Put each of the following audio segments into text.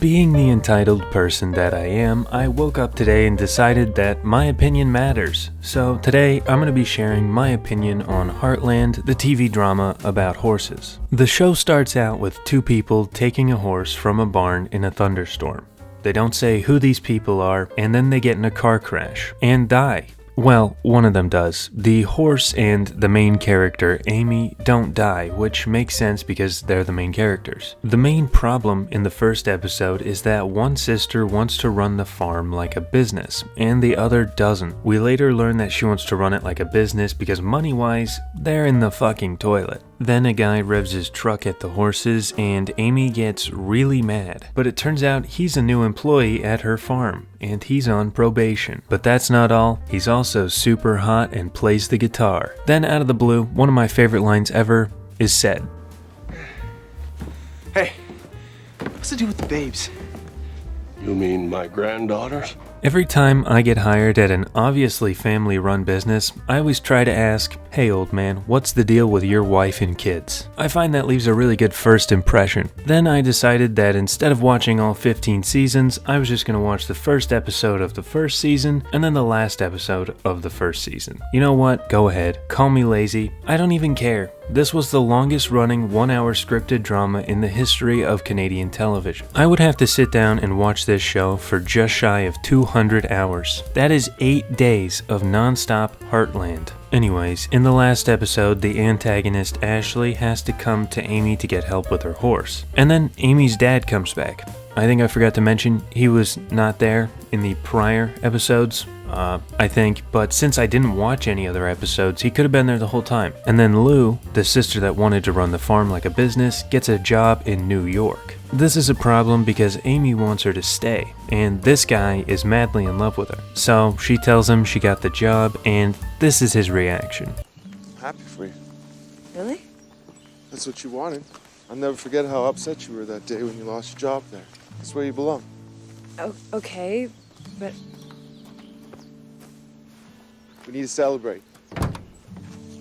Being the entitled person that I am, I woke up today and decided that my opinion matters. So today, I'm going to be sharing my opinion on Heartland, the TV drama about horses. The show starts out with two people taking a horse from a barn in a thunderstorm. They don't say who these people are, and then they get in a car crash and die. Well, one of them does. The horse and the main character, Amy, don't die, which makes sense because they're the main characters. The main problem in the first episode is that one sister wants to run the farm like a business, and the other doesn't. We later learn that she wants to run it like a business because money-wise, they're in the fucking toilet. Then a guy revs his truck at the horses and Amy gets really mad. But it turns out he's a new employee at her farm and he's on probation. But that's not all, he's also super hot and plays the guitar. Then out of the blue, one of my favorite lines ever is said. Hey, what's the deal with the babes? You mean my granddaughters? Every time I get hired at an obviously family-run business, I always try to ask, hey old man, what's the deal with your wife and kids? I find that leaves a really good first impression. Then I decided that instead of watching all 15 seasons, I was just going to watch the first episode of the first season and then the last episode of the first season. You know what? Go ahead. Call me lazy. I don't even care. This was the longest running 1-hour scripted drama in the history of Canadian television. I would have to sit down and watch this show for just shy of 200 hours. That is 8 days of non-stop Heartland. Anyways, in the last episode, the antagonist Ashley has to come to Amy to get help with her horse. And then Amy's dad comes back. I think I forgot to mention he was not there in the prior episodes. I think, but since I didn't watch any other episodes, he could have been there the whole time. And then Lou, the sister that wanted to run the farm like a business, gets a job in New York. This is a problem because Amy wants her to stay, and this guy is madly in love with her. So she tells him she got the job, and this is his reaction. I'm happy for you. Really? That's what you wanted. I'll never forget how upset you were that day when you lost your job there. That's where you belong. Oh, okay, but We need to celebrate.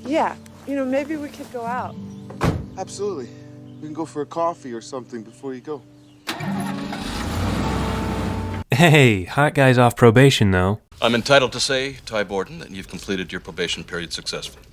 yeah, maybe we could go out. Absolutely. We can go for a coffee or something before you go. Hey, hot guy's off probation though. I'm entitled to say, Ty Borden, that you've completed your probation period successfully.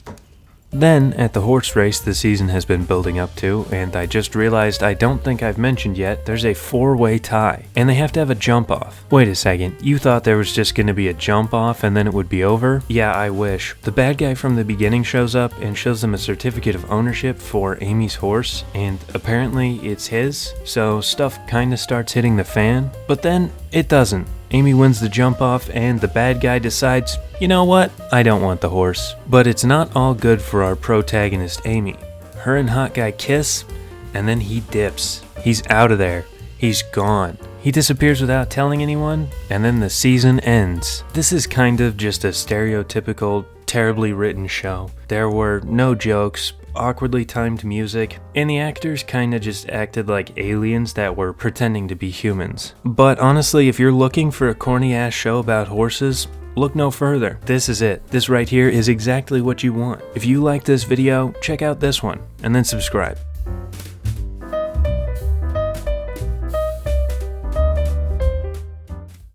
Then, at the horse race the season has been building up to, and I just realized I don't think I've mentioned yet, there's a 4-way tie, and they have to have a jump off. Wait a second, you thought there was just gonna be a jump off and then it would be over? Yeah, I wish. The bad guy from the beginning shows up and shows them a certificate of ownership for Amy's horse, and apparently it's his, so stuff kinda starts hitting the fan, but then it doesn't. Amy wins the jump off and the bad guy decides, you know what, I don't want the horse. But it's not all good for our protagonist Amy. Her and hot guy kiss, and then he dips. He's out of there. He's gone. He disappears without telling anyone, and then the season ends. This is kind of just a stereotypical, terribly written show. There were no jokes, awkwardly timed music, and the actors kinda just acted like aliens that were pretending to be humans. But honestly, if you're looking for a corny ass show about horses, look no further. This is it. This right here is exactly what you want. If you like this video, check out this one, and then subscribe.